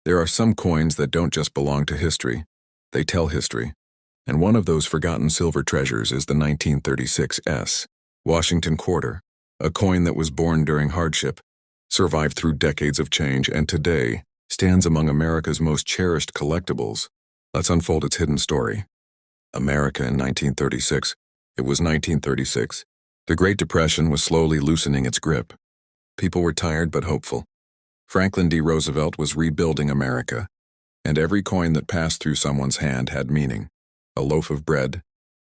There are some coins that don't just belong to history, they tell history. And one of those forgotten silver treasures is the 1936 Washington quarter, a coin that was born during hardship, survived through decades of change, and today stands among America's most cherished collectibles. Let's unfold its hidden story. America in 1936. It was 1936. The Great Depression was slowly loosening its grip. People were tired but hopeful. Franklin D. Roosevelt was rebuilding America, and every coin that passed through someone's hand had meaning. A loaf of bread,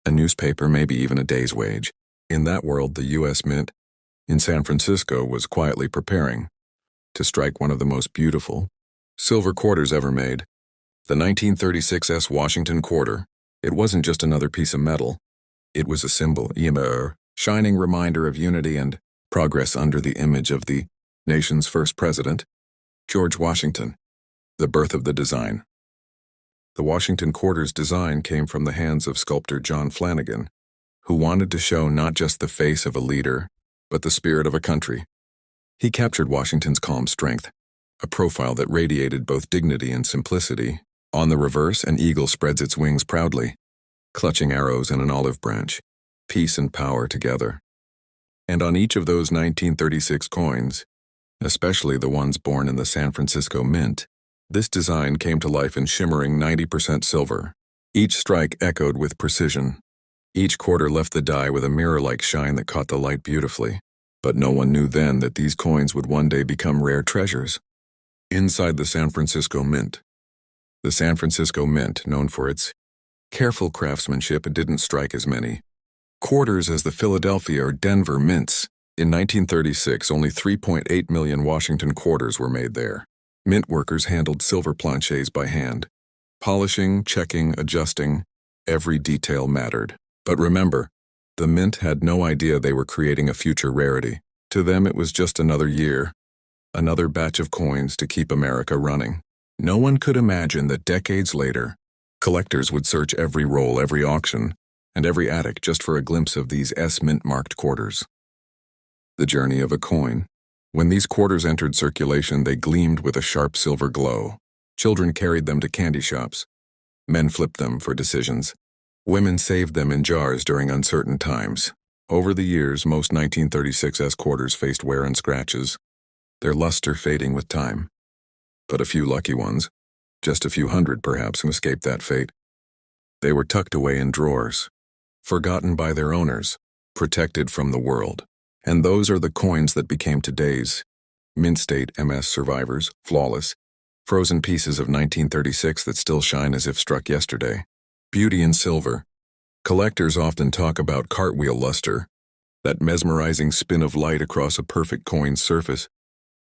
a newspaper, maybe even a day's wage. In that world, the U.S. Mint in San Francisco was quietly preparing to strike one of the most beautiful silver quarters ever made. The 1936 Washington quarter. It wasn't just another piece of metal. It was a symbol, a shining reminder of unity and progress under the image of the nation's first president, George Washington. The birth of the design. The Washington quarter's design came from the hands of sculptor John Flanagan, who wanted to show not just the face of a leader, but the spirit of a country. He captured Washington's calm strength, a profile that radiated both dignity and simplicity. On the reverse, an eagle spreads its wings proudly, clutching arrows in an olive branch, peace and power together. And on each of those 1936 coins, especially the ones born in the San Francisco Mint, this design came to life in shimmering 90% silver. Each strike echoed with precision. Each quarter left the die with a mirror-like shine that caught the light beautifully. But no one knew then that these coins would one day become rare treasures. Inside the San Francisco Mint. The San Francisco Mint, known for its careful craftsmanship, didn't strike as many quarters as the Philadelphia or Denver mints. In 1936, only 3.8 million Washington quarters were made there. Mint workers handled silver planchets by hand. Polishing, checking, adjusting, every detail mattered. But remember, the Mint had no idea they were creating a future rarity. To them it was just another year, another batch of coins to keep America running. No one could imagine that decades later, collectors would search every roll, every auction, and every attic just for a glimpse of these Mint-marked quarters. The journey of a coin. When these quarters entered circulation, they gleamed with a sharp silver glow. Children carried them to candy shops. Men flipped them for decisions. Women saved them in jars during uncertain times. Over the years, most 1936 quarters faced wear and scratches, their luster fading with time. But a few lucky ones, just a few hundred perhaps, who escaped that fate. They were tucked away in drawers, forgotten by their owners, protected from the world. And those are the coins that became today's Mint State MS survivors, flawless, frozen pieces of 1936 that still shine as if struck yesterday. Beauty in silver. Collectors often talk about cartwheel luster, that mesmerizing spin of light across a perfect coin's surface.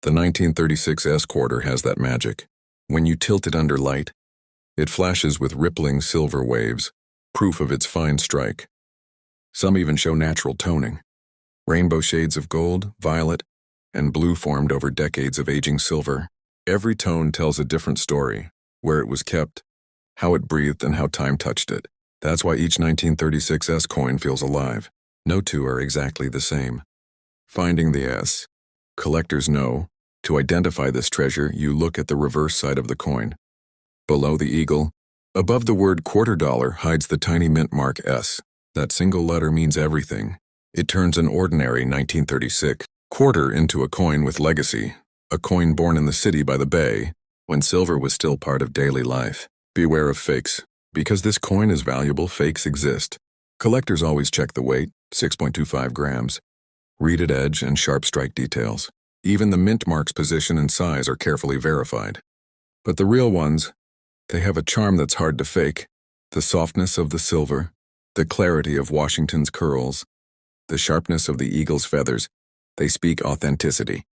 The 1936 quarter has that magic. When you tilt it under light, it flashes with rippling silver waves, proof of its fine strike. Some even show natural toning. Rainbow shades of gold, violet, and blue formed over decades of aging silver. Every tone tells a different story, where it was kept, how it breathed, and how time touched it. That's why each 1936 coin feels alive. No two are exactly the same. Finding the S. Collectors know, to identify this treasure, you look at the reverse side of the coin. Below the eagle, above the word $quarter, hides the tiny mint mark S. That single letter means everything. It turns an ordinary 1936 quarter into a coin with legacy, a coin born in the city by the bay, when silver was still part of daily life. Beware of fakes. Because this coin is valuable, fakes exist. Collectors always check the weight, 6.25 grams, reeded edge, and sharp strike details. Even the mint mark's position and size are carefully verified. But the real ones, they have a charm that's hard to fake. The softness of the silver, the clarity of Washington's curls, the sharpness of the eagle's feathers, they speak authenticity,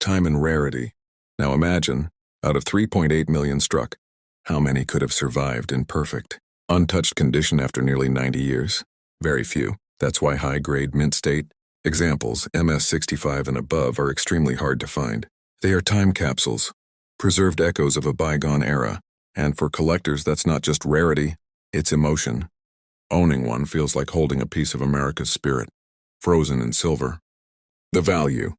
time and rarity. Now imagine, out of 3.8 million struck, how many could have survived in perfect, untouched condition after nearly 90 years? Very few. That's why high-grade Mint State examples, MS-65 and above, are extremely hard to find. They are time capsules, preserved echoes of a bygone era. And for collectors, that's not just rarity, it's emotion. Owning one feels like holding a piece of America's spirit, frozen in silver. The value.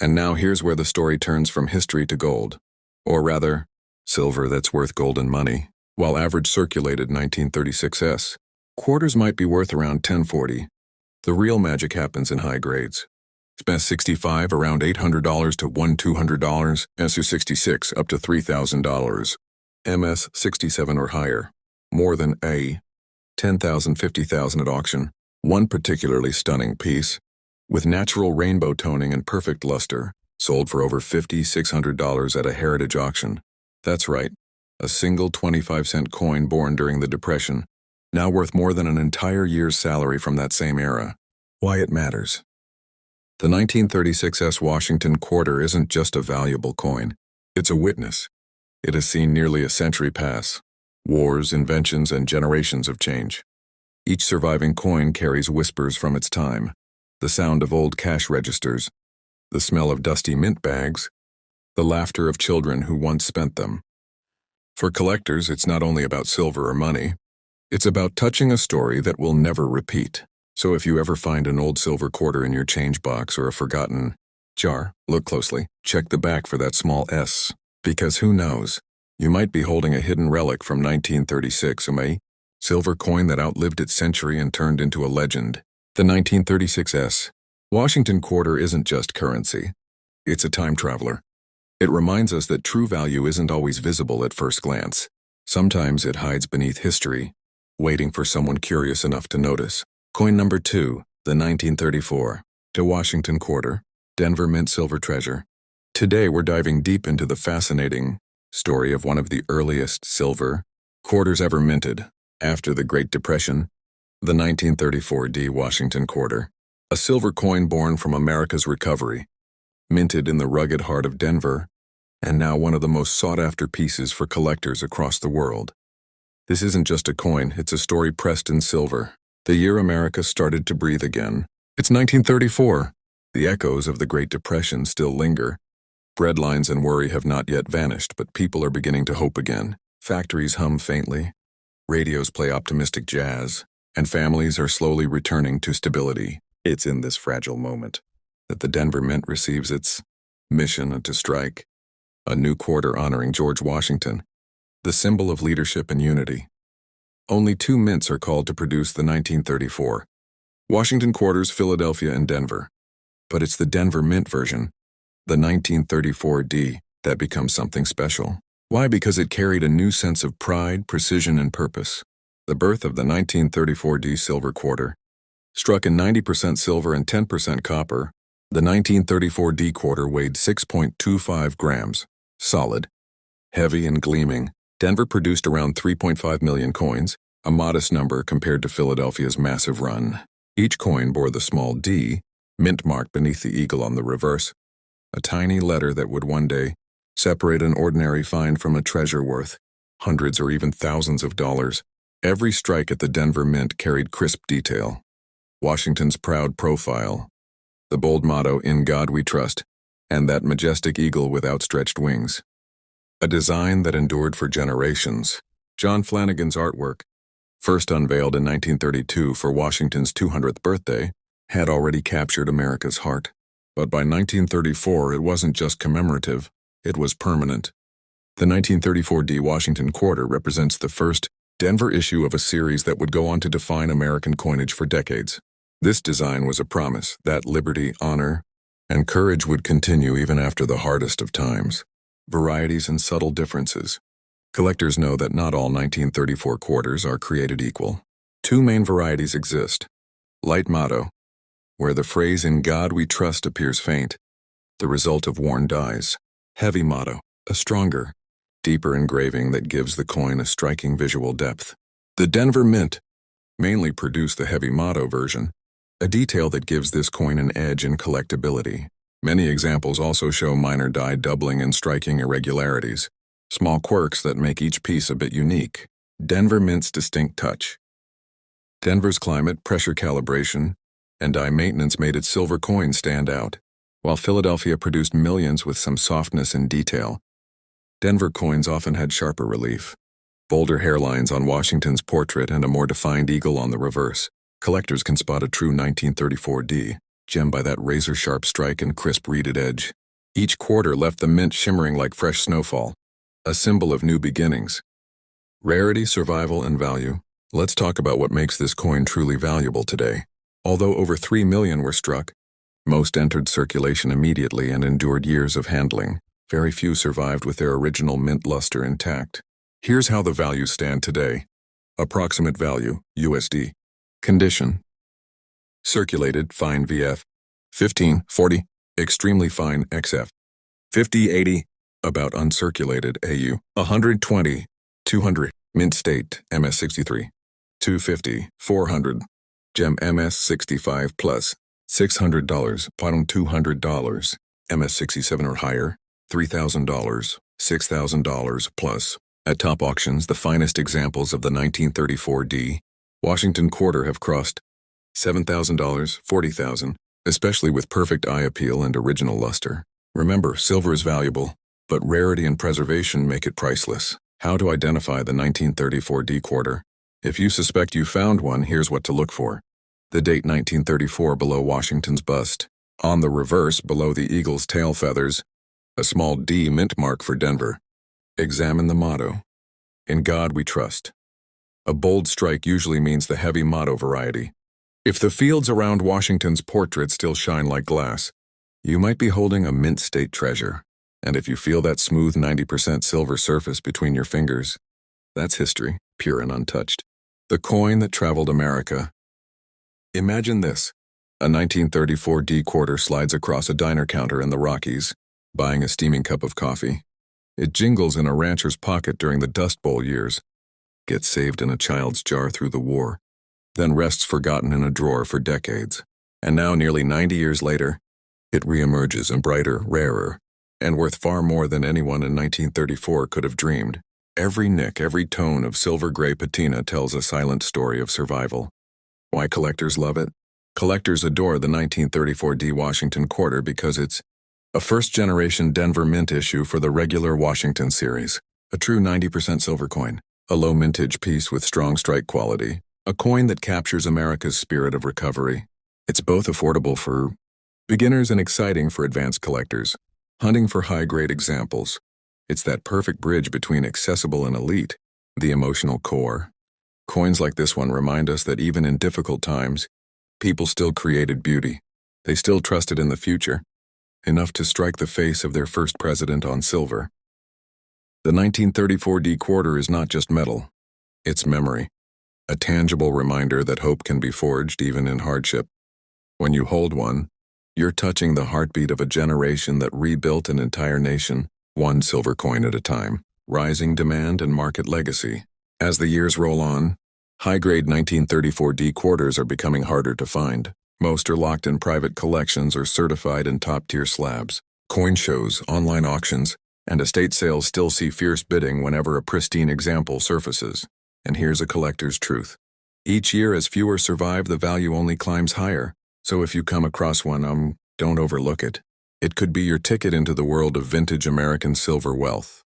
And now here's where the story turns from history to gold. Or rather, silver that's worth gold and money, while average circulated 1936s. Quarters might be worth around 1040. The real magic happens in high grades. MS65 around $800 to $1,200, SU66 up to $3,000. MS67 or higher, more than A, 10,000, 50,000 at auction. One particularly stunning piece, with natural rainbow toning and perfect luster, sold for over $5,600 at a heritage auction. That's right, a single 25-cent coin born during the Depression, now worth more than an entire year's salary from that same era. Why it matters. The 1936 Washington quarter isn't just a valuable coin, it's a witness. It has seen nearly a century pass, wars, inventions, and generations of change. Each surviving coin carries whispers from its time, the sound of old cash registers, the smell of dusty mint bags, the laughter of children who once spent them. For collectors, it's not only about silver or money, it's about touching a story that will never repeat. So if you ever find an old silver quarter in your change box or a forgotten jar, look closely. Check the back for that small S, because who knows, you might be holding a hidden relic from 1936, a silver coin that outlived its century and turned into a legend. The 1936 Washington quarter isn't just currency. It's a time traveler. It reminds us that true value isn't always visible at first glance. Sometimes it hides beneath history, waiting for someone curious enough to notice. Coin number 2, the 1934 Washington quarter, Denver Mint silver treasure. Today we're diving deep into the fascinating story of one of the earliest silver quarters ever minted. After the Great Depression, the 1934 Washington quarter, a silver coin born from America's recovery, minted in the rugged heart of Denver, and now one of the most sought-after pieces for collectors across the world. This isn't just a coin, it's a story pressed in silver. The year America started to breathe again. It's 1934. The echoes of the Great Depression still linger. Breadlines and worry have not yet vanished, but people are beginning to hope again. Factories hum faintly. Radios play optimistic jazz, and families are slowly returning to stability. It's in this fragile moment that the Denver Mint receives its mission to strike, a new quarter honoring George Washington, the symbol of leadership and unity. Only 2 mints are called to produce the 1934 Washington quarters, Philadelphia and Denver. But it's the Denver Mint version, the 1934 that becomes something special. Why? Because it carried a new sense of pride, precision, and purpose. The birth of the 1934 silver quarter. Struck in 90% silver and 10% copper, the 1934 quarter weighed 6.25 grams, solid, heavy and gleaming. Denver produced around 3.5 million coins, a modest number compared to Philadelphia's massive run. Each coin bore the small D, mint mark beneath the eagle on the reverse, a tiny letter that would one day separate an ordinary find from a treasure worth hundreds or even thousands of dollars. Every strike at the Denver Mint carried crisp detail. Washington's proud profile, the bold motto, "In God We Trust," and that majestic eagle with outstretched wings. A design that endured for generations. John Flanagan's artwork, first unveiled in 1932 for Washington's 200th birthday, had already captured America's heart. But by 1934, it wasn't just commemorative, it was permanent. The 1934 Washington quarter represents the first Denver issue of a series that would go on to define American coinage for decades. This design was a promise that liberty, honor, and courage would continue even after the hardest of times. Varieties and subtle differences. Collectors know that not all 1934 quarters are created equal. 2 main varieties exist. Light motto, where the phrase "In God We Trust" appears faint, the result of worn dies. Heavy motto, a stronger, deeper engraving that gives the coin a striking visual depth. The Denver Mint mainly produced the heavy motto version, a detail that gives this coin an edge in collectability. Many examples also show minor die doubling and striking irregularities, small quirks that make each piece a bit unique. Denver Mint's distinct touch. Denver's climate, pressure calibration, and die maintenance made its silver coin stand out. While Philadelphia produced millions with some softness and detail, Denver coins often had sharper relief, bolder hairlines on Washington's portrait and a more defined eagle on the reverse. Collectors can spot a true 1934 gem by that razor-sharp strike and crisp reeded edge. Each quarter left the mint shimmering like fresh snowfall. a symbol of new beginnings. Rarity, survival, and value. Let's talk about what makes this coin truly valuable today. Although over 3 million were struck, most entered circulation immediately and endured years of handling. Very few survived with their original mint luster intact. Here's how the values stand today. Approximate value, USD. Condition. Circulated, fine VF. 1540, extremely fine XF. 5080, about uncirculated AU. 120, 200, mint state, MS63. 250, 400, gem MS65 plus. $600, bottom $200, MS67 or higher, $3,000, $6,000 plus. At top auctions, the finest examples of the 1934D Washington quarter have crossed $7,000, $40,000, especially with perfect eye appeal and original luster. Remember, silver is valuable, but rarity and preservation make it priceless. How to identify the 1934D quarter? If you suspect you found one, here's what to look for. The date 1934 below Washington's bust. On the reverse, below the eagle's tail feathers, a small D mint mark for Denver. Examine the motto. In God we trust. A bold strike usually means the heavy motto variety. If the fields around Washington's portrait still shine like glass, you might be holding a mint state treasure. And if you feel that smooth 90% silver surface between your fingers, that's history, pure and untouched. The coin that traveled America. Imagine this. A 1934 D quarter slides across a diner counter in the Rockies, buying a steaming cup of coffee. It jingles in a rancher's pocket during the Dust Bowl years, gets saved in a child's jar through the war, then rests forgotten in a drawer for decades. And now, nearly 90 years later, it reemerges and brighter, rarer, and worth far more than anyone in 1934 could have dreamed. Every nick, every tone of silver gray patina tells a silent story of survival. Why collectors love it? Collectors adore the 1934 D Washington quarter because it's a first-generation Denver mint issue for the regular Washington series, a true 90% silver coin, a low mintage piece with strong strike quality, a coin that captures America's spirit of recovery. It's both affordable for beginners and exciting for advanced collectors, hunting for high-grade examples. It's that perfect bridge between accessible and elite, the emotional core. Coins like this one remind us that even in difficult times, people still created beauty. They still trusted in the future, enough to strike the face of their first president on silver. The 1934 D quarter is not just metal, it's memory, a tangible reminder that hope can be forged even in hardship. When you hold one, you're touching the heartbeat of a generation that rebuilt an entire nation, one silver coin at a time. Rising demand and market legacy. As the years roll on, high-grade 1934 D quarters are becoming harder to find. Most are locked in private collections or certified in top-tier slabs. Coin shows, online auctions, and estate sales still see fierce bidding whenever a pristine example surfaces. And here's a collector's truth. Each year as fewer survive, the value only climbs higher. So if you come across one, don't overlook it. It could be your ticket into the world of vintage American silver wealth.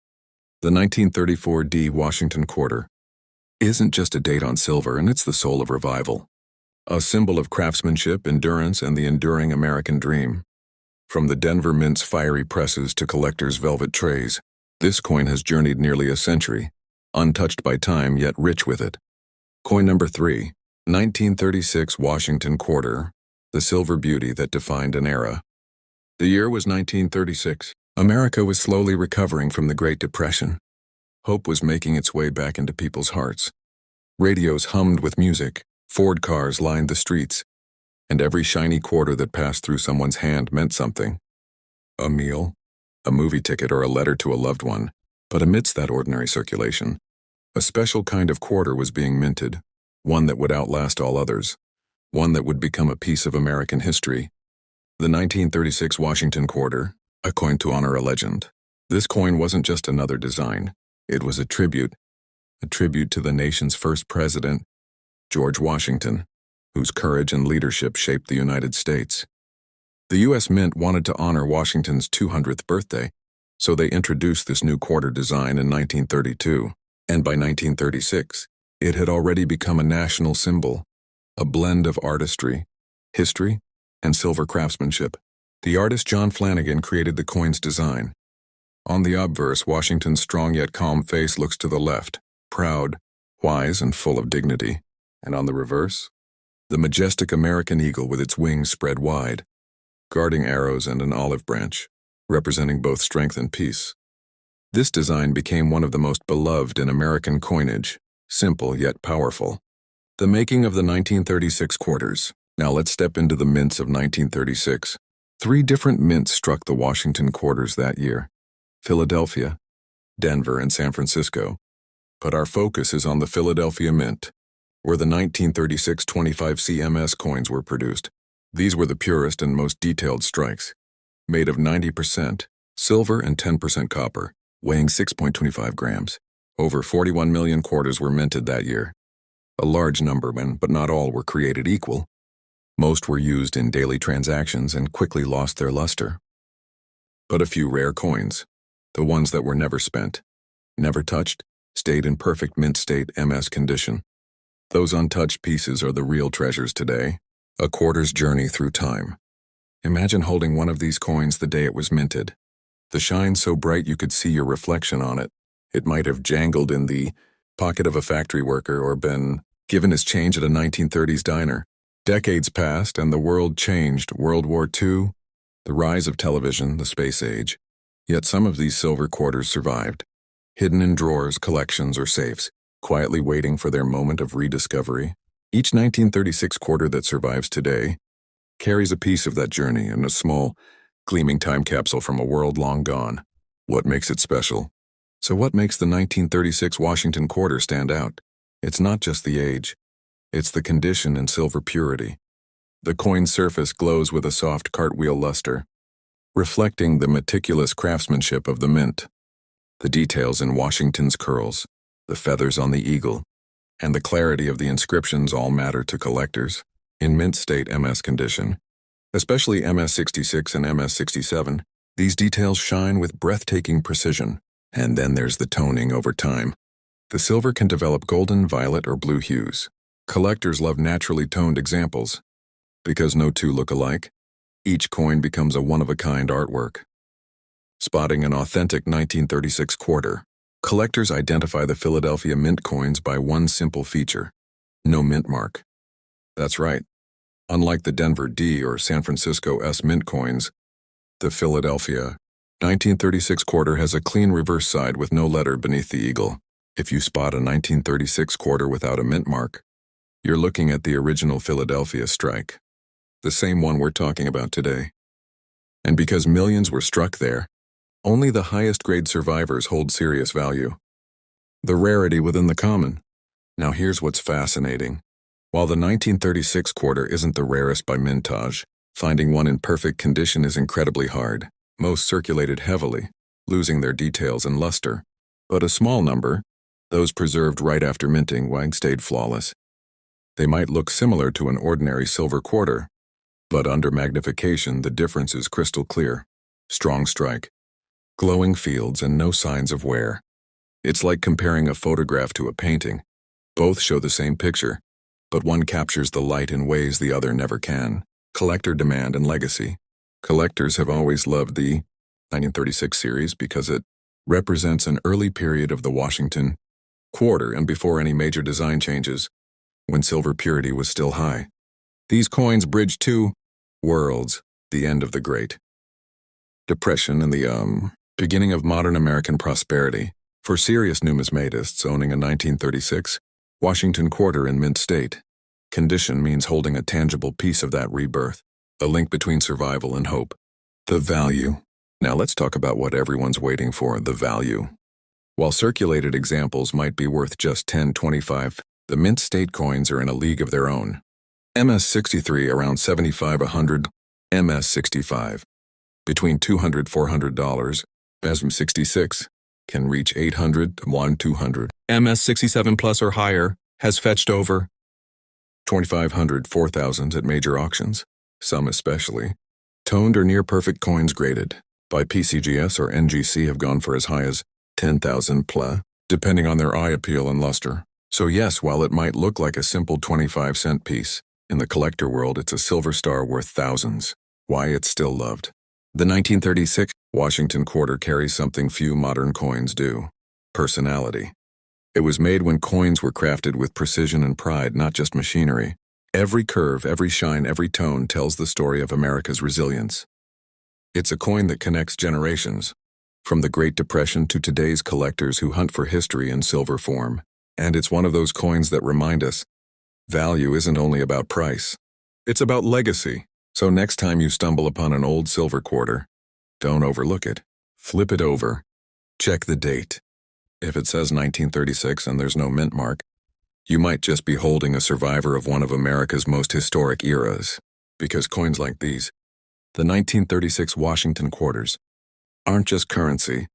The 1934 D Washington quarter isn't just a date on silver, and it's the soul of revival. A symbol of craftsmanship, endurance, and the enduring American dream. From the Denver Mint's fiery presses to collectors' velvet trays, this coin has journeyed nearly a century, untouched by time yet rich with it. Coin number 3, 1936 Washington quarter, the silver beauty that defined an era. The year was 1936. America was slowly recovering from the Great Depression. Hope was making its way back into people's hearts. Radios hummed with music, Ford cars lined the streets, and every shiny quarter that passed through someone's hand meant something. A meal, a movie ticket, or a letter to a loved one. But amidst that ordinary circulation, a special kind of quarter was being minted, one that would outlast all others, one that would become a piece of American history. The 1936 Washington quarter, a coin to honor a legend. This coin wasn't just another design. It was a tribute to the nation's first president, George Washington, whose courage and leadership shaped the United States. The U.S. Mint wanted to honor Washington's 200th birthday, so they introduced this new quarter design in 1932, and by 1936, it had already become a national symbol, a blend of artistry, history, and silver craftsmanship. The artist John Flanagan created the coin's design. On the obverse, Washington's strong yet calm face looks to the left, proud, wise, and full of dignity. And on the reverse, the majestic American eagle with its wings spread wide, guarding arrows and an olive branch, representing both strength and peace. This design became one of the most beloved in American coinage, simple yet powerful. The making of the 1936 quarters. Now let's step into the mints of 1936. 3 different mints struck the Washington quarters that year: Philadelphia, Denver, and San Francisco. But our focus is on the Philadelphia Mint, where the 1936 25C MS coins were produced. These were the purest and most detailed strikes, made of 90% silver and 10% copper, weighing 6.25 grams. Over 41 million quarters were minted that year. A large number, but not all were created equal. Most were used in daily transactions and quickly lost their luster. But a few rare coins, the ones that were never spent, never touched, stayed in perfect mint state MS condition. Those untouched pieces are the real treasures today, a quarter's journey through time. Imagine holding one of these coins the day it was minted. The shine so bright you could see your reflection on it. It might have jangled in the pocket of a factory worker or been given as change at a 1930s diner. Decades passed and the world changed. World War II, the rise of television, the space age. Yet some of these silver quarters survived, hidden in drawers, collections, or safes, quietly waiting for their moment of rediscovery. Each 1936 quarter that survives today carries a piece of that journey in a small, gleaming time capsule from a world long gone. What makes it special? So what makes the 1936 Washington quarter stand out? It's not just the age. It's the condition and silver purity. The coin's surface glows with a soft cartwheel luster, reflecting the meticulous craftsmanship of the mint. The details in Washington's curls, the feathers on the eagle, and the clarity of the inscriptions all matter to collectors. In mint state MS condition, especially MS-66 and MS-67, these details shine with breathtaking precision. And then there's the toning over time. The silver can develop golden, violet, or blue hues. Collectors love naturally toned examples. Because no two look alike, each coin becomes a one-of-a-kind artwork. Spotting an authentic 1936 quarter, collectors identify the Philadelphia Mint coins by one simple feature: no mint mark. That's right. Unlike the Denver D or San Francisco S mint coins, the Philadelphia 1936 quarter has a clean reverse side with no letter beneath the eagle. If you spot a 1936 quarter without a mint mark, you're looking at the original Philadelphia strike, the same one we're talking about today. And because millions were struck there, only the highest grade survivors hold serious value. The rarity within the common. Now here's what's fascinating. While the 1936 quarter isn't the rarest by mintage, finding one in perfect condition is incredibly hard. Most circulated heavily, losing their details and luster. But a small number, those preserved right after minting, stayed flawless. They might look similar to an ordinary silver quarter, but under magnification the difference is crystal clear. Strong strike, glowing fields, and no signs of wear. It's like comparing a photograph to a painting. Both show the same picture, but one captures the light in ways the other never can. Collector demand and legacy. Collectors have always loved the 1936 series because it represents an early period of the Washington quarter and before any major design changes, when silver purity was still high. These coins bridge two worlds, the end of the Great Depression and the beginning of modern American prosperity. For serious numismatists owning a 1936 Washington quarter in mint state, condition means holding a tangible piece of that rebirth, a link between survival and hope. The value. Now let's talk about what everyone's waiting for, the value. While circulated examples might be worth just $10, $25, the mint state coins are in a league of their own. MS-63 around $75, $100, MS-65 between $200, $400, MS-66 can reach $800 to $200. MS-67 plus or higher has fetched over $2,500, $4,000 at major auctions, some especially. Toned or near-perfect coins graded by PCGS or NGC have gone for as high as $10,000 plus, depending on their eye appeal and luster. So yes, while it might look like a simple 25-cent piece, in the collector world it's a silver star worth thousands. Why it's still loved. The 1936 Washington quarter carries something few modern coins do: personality. It was made when coins were crafted with precision and pride, not just machinery. Every curve, every shine, every tone tells the story of America's resilience. It's a coin that connects generations, from the Great Depression to today's collectors who hunt for history in silver form. And it's one of those coins that remind us, value isn't only about price. It's about legacy. So next time you stumble upon an old silver quarter, don't overlook it. Flip it over. Check the date. If it says 1936 and there's no mint mark, you might just be holding a survivor of one of America's most historic eras. Because coins like these, the 1936 Washington quarters, aren't just currency.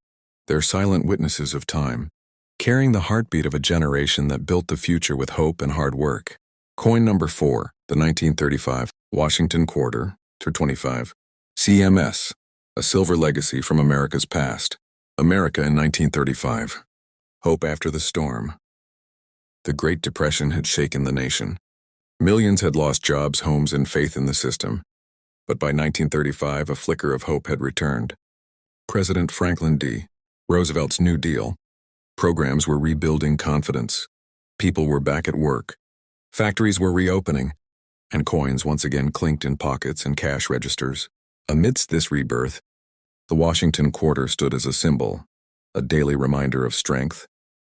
They're silent witnesses of time, carrying the heartbeat of a generation that built the future with hope and hard work. Coin number 4, the 1935 Washington quarter, $25. CMS, a silver legacy from America's past. America in 1935. Hope after the storm. The Great Depression had shaken the nation. Millions had lost jobs, homes, and faith in the system. But by 1935, a flicker of hope had returned. President Franklin D. Roosevelt's New Deal. Programs were rebuilding confidence. People were back at work. Factories were reopening, and coins once again clinked in pockets and cash registers. Amidst this rebirth, the Washington quarter stood as a symbol, a daily reminder of strength,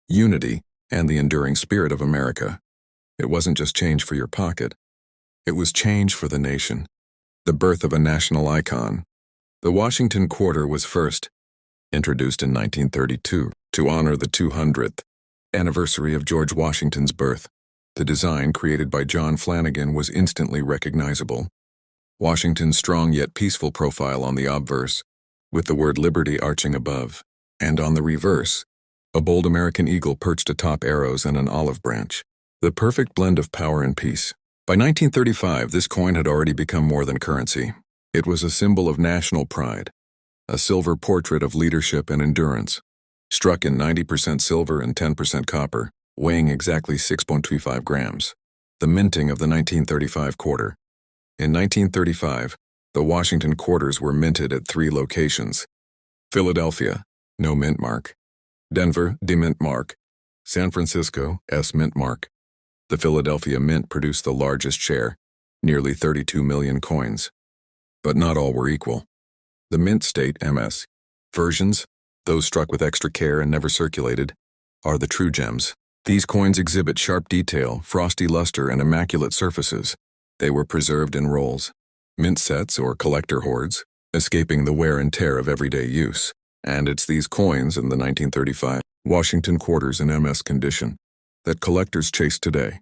unity, and the enduring spirit of America. It wasn't just change for your pocket. It was change for the nation, the birth of a national icon. The Washington quarter was first introduced in 1932 to honor the 200th anniversary of George Washington's birth. The design, created by John Flanagan, was instantly recognizable. Washington's strong yet peaceful profile on the obverse, with the word liberty arching above, and on the reverse, a bold American eagle perched atop arrows and an olive branch. The perfect blend of power and peace. By 1935, this coin had already become more than currency. It was a symbol of national pride, a silver portrait of leadership and endurance, struck in 90% silver and 10% copper, weighing exactly 6.25 grams. The minting of the 1935 quarter. In 1935, the Washington quarters were minted at 3 locations. Philadelphia, no mint mark. Denver, D mint mark. San Francisco, S mint mark. The Philadelphia Mint produced the largest share, nearly 32 million coins. But not all were equal. The Mint State MS versions, those struck with extra care and never circulated, are the true gems. These coins exhibit sharp detail, frosty luster, and immaculate surfaces. They were preserved in rolls, mint sets or collector hoards, escaping the wear and tear of everyday use. And it's these coins in the 1935 Washington quarters in MS condition that collectors chase today.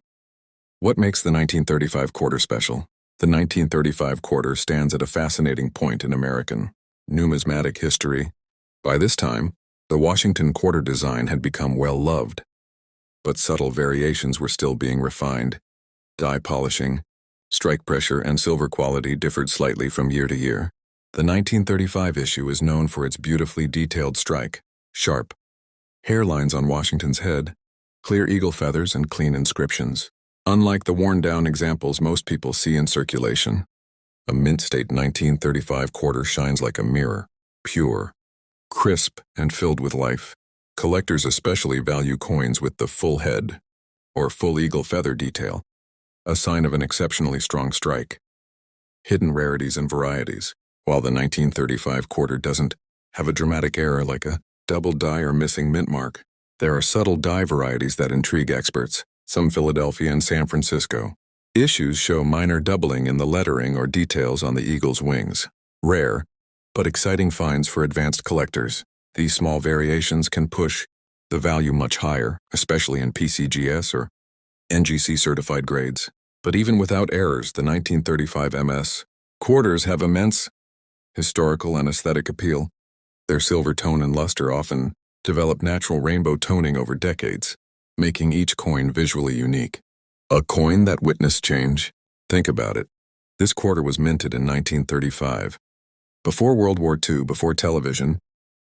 What makes the 1935 quarter special? The 1935 quarter stands at a fascinating point in American numismatic history. By this time, the Washington quarter design had become well loved. But subtle variations were still being refined. Die polishing, strike pressure, and silver quality differed slightly from year to year. The 1935 issue is known for its beautifully detailed strike, sharp hairlines on Washington's head, clear eagle feathers, and clean inscriptions. Unlike the worn-down examples most people see in circulation, a Mint State 1935 quarter shines like a mirror, pure, crisp, and filled with life. Collectors especially value coins with the full head, or full eagle feather detail, a sign of an exceptionally strong strike. Hidden rarities and varieties. While the 1935 quarter doesn't have a dramatic error like a double die or missing mint mark, there are subtle die varieties that intrigue experts. Some Philadelphia and San Francisco issues show minor doubling in the lettering or details on the eagle's wings. Rare, but exciting finds for advanced collectors. These small variations can push the value much higher, especially in PCGS or NGC certified grades. But even without errors, the 1935 MS quarters have immense historical and aesthetic appeal. Their silver tone and luster often develop natural rainbow toning over decades, making each coin visually unique. A coin that witnessed change? Think about it. This quarter was minted in 1935. Before World War II, before television,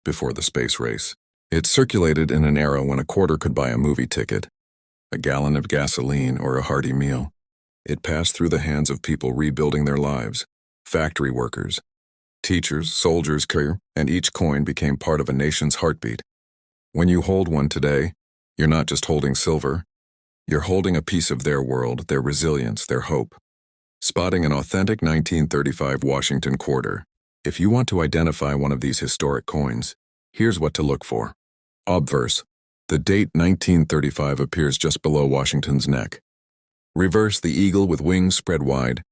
before the space race. It circulated in an era when a quarter could buy a movie ticket, a gallon of gasoline, or a hearty meal. It passed through the hands of people rebuilding their lives, factory workers, teachers, soldiers, career, and each coin became part of a nation's heartbeat. When you hold one today, you're not just holding silver, you're holding a piece of their world, their resilience, their hope. Spotting an authentic 1935 Washington quarter. If you want to identify one of these historic coins, here's what to look for. Obverse. The date 1935 appears just below Washington's neck. Reverse, the eagle with wings spread wide,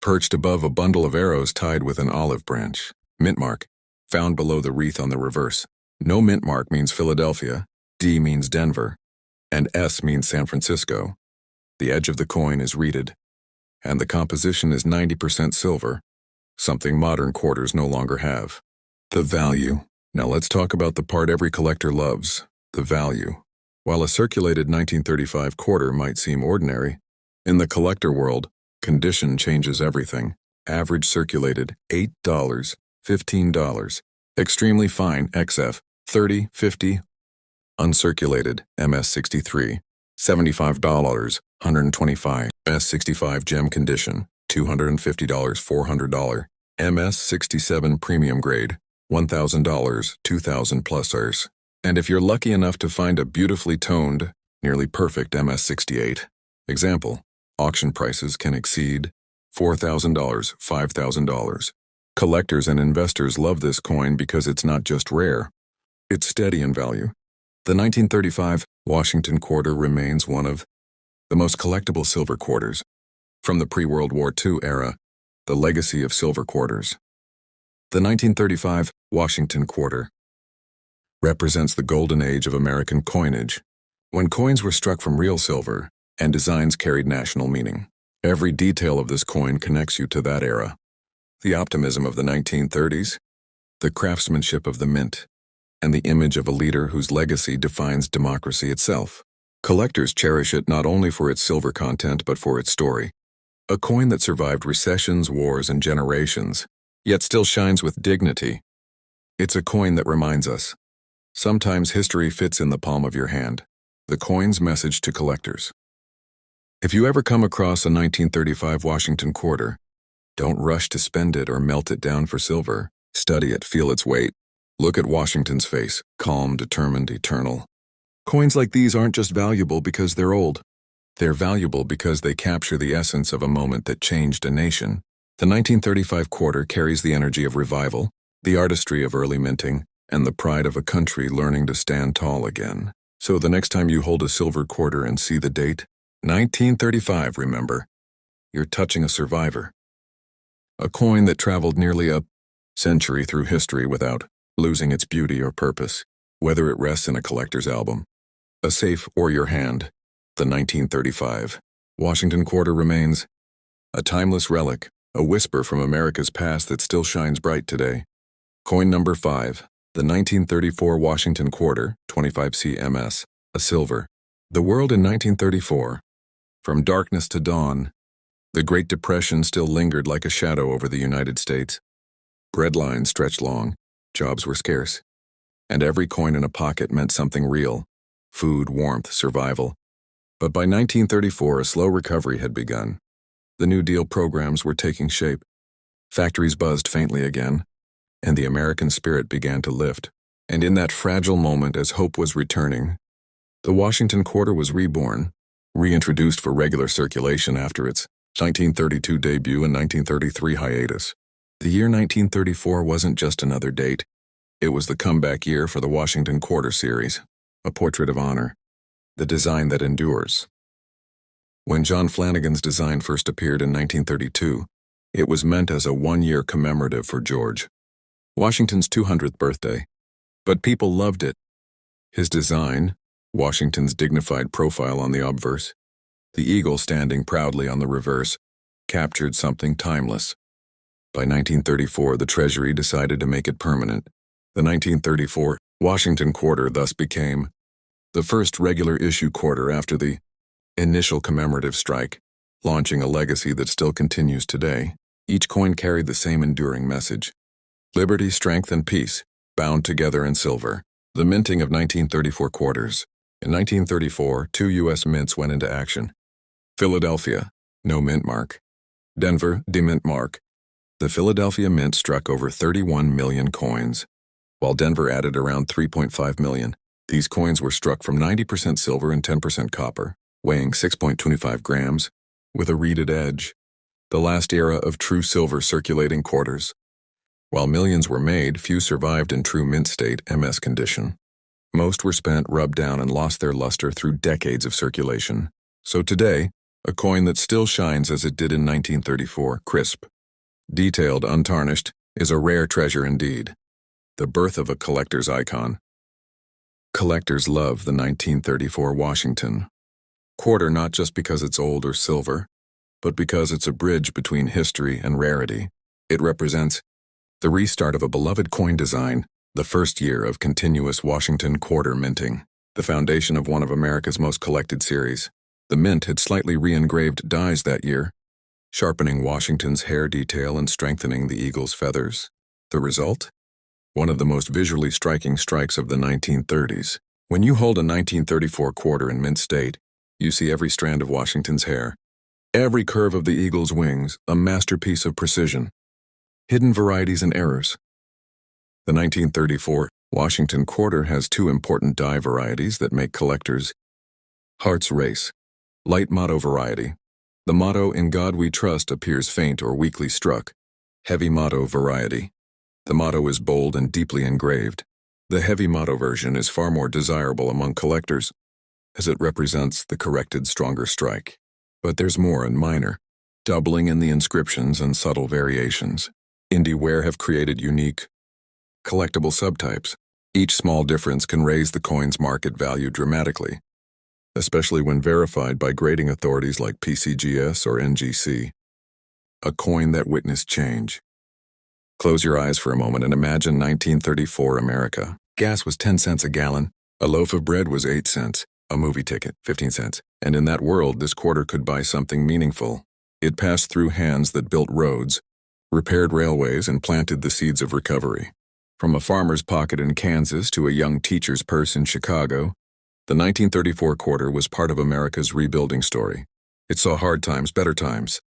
perched above a bundle of arrows tied with an olive branch. Mint mark, found below the wreath on the reverse. No mint mark means Philadelphia, D means Denver, and S means San Francisco. The edge of the coin is reeded, and the composition is 90% silver, something modern quarters no longer have. The value. Now let's talk about the part every collector loves, the value. While a circulated 1935 quarter might seem ordinary, in the collector world, condition changes everything. Average circulated, $8, $15. Extremely fine, XF, $30, $50. Uncirculated, MS63, $75, $125. MS65 gem condition, $250, $400. MS67 premium grade, $1,000, $2,000 plus. And if you're lucky enough to find a beautifully toned, nearly perfect MS68, example, auction prices can exceed $4,000, $5,000. Collectors and investors love this coin because it's not just rare, it's steady in value. The 1935 Washington quarter remains one of the most collectible silver quarters. From the pre-World War II era, the legacy of silver quarters. The 1935 Washington quarter represents the golden age of American coinage, when coins were struck from real silver and designs carried national meaning. Every detail of this coin connects you to that era. The optimism of the 1930s, the craftsmanship of the mint, and the image of a leader whose legacy defines democracy itself. Collectors cherish it not only for its silver content but for its story. A coin that survived recessions, wars, and generations, yet still shines with dignity. It's a coin that reminds us, sometimes history fits in the palm of your hand. The coin's message to collectors. If you ever come across a 1935 Washington quarter, don't rush to spend it or melt it down for silver. Study it, feel its weight. Look at Washington's face, calm, determined, eternal. Coins like these aren't just valuable because they're old. They're valuable because they capture the essence of a moment that changed a nation. The 1935 quarter carries the energy of revival, the artistry of early minting, and the pride of a country learning to stand tall again. So the next time you hold a silver quarter and see the date, 1935, remember, you're touching a survivor. A coin that traveled nearly a century through history without losing its beauty or purpose, whether it rests in a collector's album, a safe, or your hand. The 1935 Washington quarter remains a timeless relic, a whisper from America's past that still shines bright today. Coin number 5, the 1934 Washington quarter, 25 CMS, a silver. The world in 1934. From darkness to dawn, the Great Depression still lingered like a shadow over the United States. Bread lines stretched long, jobs were scarce, and every coin in a pocket meant something real: food, warmth, survival. But by 1934, a slow recovery had begun. The New Deal programs were taking shape. Factories buzzed faintly again, and the American spirit began to lift. And in that fragile moment, as hope was returning, the Washington quarter was reborn, reintroduced for regular circulation after its 1932 debut and 1933 hiatus. The year 1934 wasn't just another date. It was the comeback year for the Washington Quarter Series, a portrait of honor, the design that endures. When John Flanagan's design first appeared in 1932, it was meant as a one-year commemorative for George Washington's 200th birthday. But people loved it. His design, Washington's dignified profile on the obverse, the eagle standing proudly on the reverse, captured something timeless. By 1934, the Treasury decided to make it permanent. The 1934 Washington quarter thus became the first regular issue quarter after the initial commemorative strike, launching a legacy that still continues today. Each coin carried the same enduring message: liberty, strength, and peace, bound together in silver. The minting of 1934 quarters. In 1934, 2 U.S. mints went into action. Philadelphia, no mint mark. Denver, demint mark. The Philadelphia Mint struck over 31 million coins, while Denver added around 3.5 million. These coins were struck from 90% silver and 10% copper, weighing 6.25 grams, with a reeded edge, the last era of true silver circulating quarters. While millions were made, few survived in true mint state MS condition. Most were spent, rubbed down, and lost their luster through decades of circulation. So today, a coin that still shines as it did in 1934, crisp, detailed, untarnished, is a rare treasure indeed. The birth of a collector's icon. Collectors love the 1934 Washington quarter not just because it's old or silver, but because it's a bridge between history and rarity. It represents the restart of a beloved coin design, the first year of continuous Washington quarter minting, the foundation of one of America's most collected series. The mint had slightly re-engraved dies that year, sharpening Washington's hair detail and strengthening the eagle's feathers. The result? One of the most visually striking strikes of the 1930s. When you hold a 1934 quarter in mint state, you see every strand of Washington's hair, every curve of the eagle's wings, a masterpiece of precision. Hidden varieties and errors. The 1934 Washington quarter has two important die varieties that make collectors' hearts race. Light motto variety. The motto "In God We Trust" appears faint or weakly struck. Heavy motto variety. The motto is bold and deeply engraved. The heavy motto version is far more desirable among collectors, as it represents the corrected, stronger strike. But there's more and minor, doubling in the inscriptions and subtle variations. Indie ware have created unique, collectible subtypes. Each small difference can raise the coin's market value dramatically, especially when verified by grading authorities like PCGS or NGC. A coin that witnessed change. Close your eyes for a moment and imagine 1934 America. Gas was 10 cents a gallon, a loaf of bread was 8 cents, a movie ticket, 15 cents. And in that world, this quarter could buy something meaningful. It passed through hands that built roads, repaired railways, and planted the seeds of recovery. From a farmer's pocket in Kansas to a young teacher's purse in Chicago, the 1934 quarter was part of America's rebuilding story. It saw hard times, better times.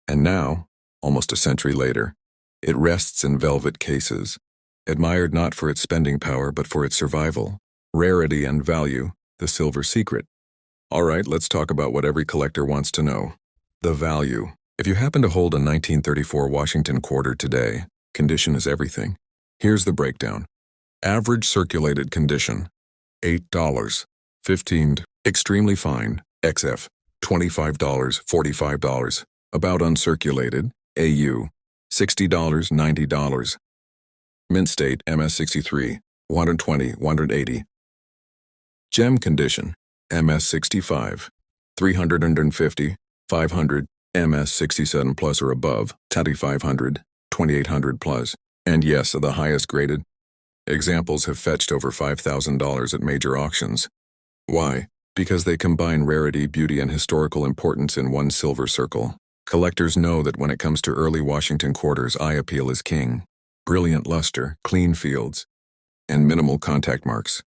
And now, almost a century later, it rests in velvet cases, admired not for its spending power but for its survival, rarity, and value, the silver secret. All right, let's talk about what every collector wants to know. The value. If you happen to hold a 1934 Washington quarter today, condition is everything. Here's the breakdown. Average circulated condition, $8. 15. Extremely fine, XF, $25, $45. About uncirculated, AU, $60, $90. Mint state, MS63, 120, 180. Gem condition, MS65, 350, 500, MS67 plus or above, 2500, 2800 plus. And yes, the highest graded. Examples have fetched over $5,000 at major auctions. Why? Because they combine rarity, beauty, and historical importance in one silver circle. Collectors know that when it comes to early Washington quarters, eye appeal is king. Brilliant luster, clean fields, and minimal contact marks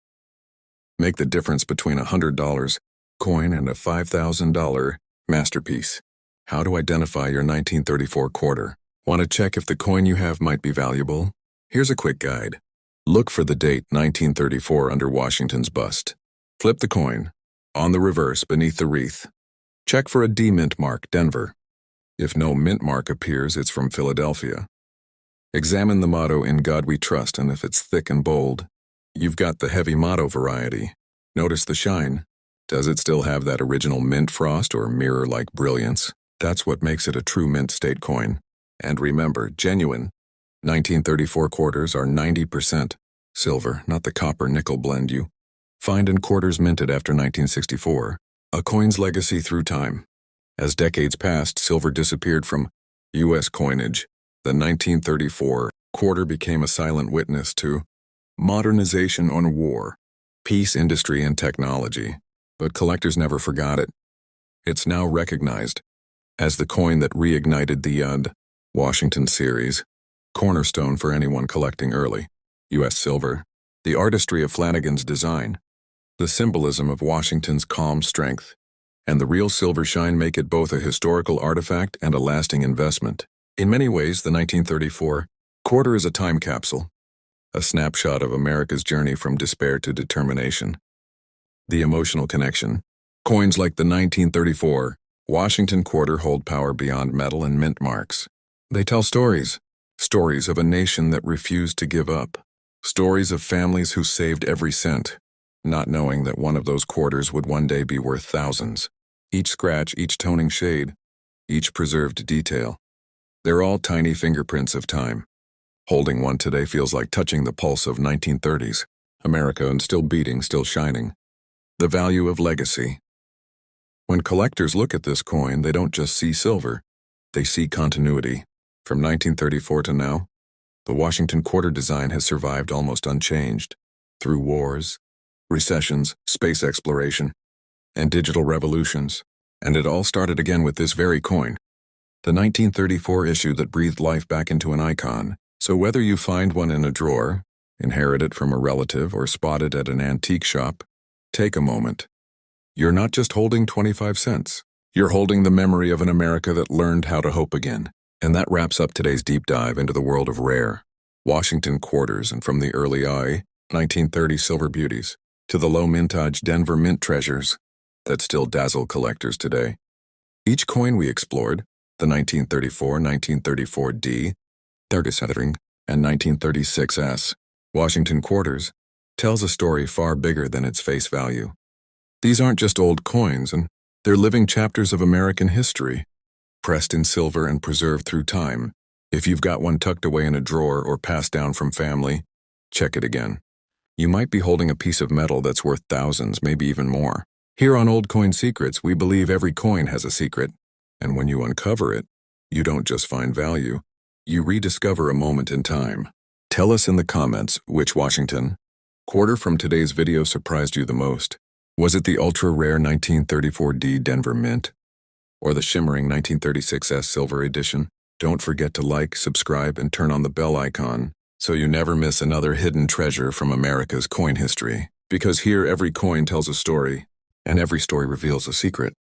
make the difference between a $100 coin and a $5,000 masterpiece. How to identify your 1934 quarter? Want to check if the coin you have might be valuable? Here's a quick guide. Look for the date 1934 under Washington's bust. Flip the coin. On the reverse beneath the wreath. Check for a D mint mark, Denver. If no mint mark appears, it's from Philadelphia. Examine the motto "In God We Trust," and if it's thick and bold, you've got the heavy motto variety. Notice the shine. Does it still have that original mint frost or mirror-like brilliance? That's what makes it a true mint state coin. And remember, genuine 1934 quarters are 90% silver, not the copper nickel blend you find in quarters minted after 1964. A coin's legacy through time. As decades passed, silver disappeared from U.S. coinage. The 1934 quarter became a silent witness to modernization on war, peace, industry, and technology. But collectors never forgot it. It's now recognized as the coin that reignited the Washington series, cornerstone for anyone collecting early U.S. silver. The artistry of Flanagan's design, the symbolism of Washington's calm strength, and the real silver shine make it both a historical artifact and a lasting investment. In many ways, the 1934 quarter is a time capsule, a snapshot of America's journey from despair to determination. The emotional connection. Coins like the 1934 Washington quarter hold power beyond metal and mint marks. They tell stories of a nation that refused to give up, stories of families who saved every cent, not knowing that one of those quarters would one day be worth thousands. Each scratch, each toning shade, each preserved detail. They're all tiny fingerprints of time. Holding one today feels like touching the pulse of 1930s America, and still beating, still shining. The value of legacy. When collectors look at this coin, they don't just see silver, they see continuity. From 1934 to now, the Washington quarter design has survived almost unchanged, through wars, recessions, space exploration, and digital revolutions. And it all started again with this very coin, the 1934 issue that breathed life back into an icon. So whether you find one in a drawer, inherit it from a relative, or spot it at an antique shop, take a moment. You're not just holding 25 cents. You're holding the memory of an America that learned how to hope again. And that wraps up today's deep dive into the world of rare Washington quarters, and from the early 1930 silver beauties to the low mintage Denver mint treasures that still dazzle collectors today. Each coin we explored, the 1934, 1934D, 37, and 1936S Washington quarters, tells a story far bigger than its face value. These aren't just old coins, and they're living chapters of American history, pressed in silver and preserved through time. If you've got one tucked away in a drawer or passed down from family, check it again. You might be holding a piece of metal that's worth thousands, maybe even more. Here on Old Coin Secrets, we believe every coin has a secret, and when you uncover it, you don't just find value, you rediscover a moment in time. Tell us in the comments which Washington quarter from today's video surprised you the most. Was it the ultra-rare 1934D Denver Mint, or the shimmering 1936S Silver Edition? Don't forget to like, subscribe, and turn on the bell icon so you never miss another hidden treasure from America's coin history. Because here every coin tells a story, and every story reveals a secret.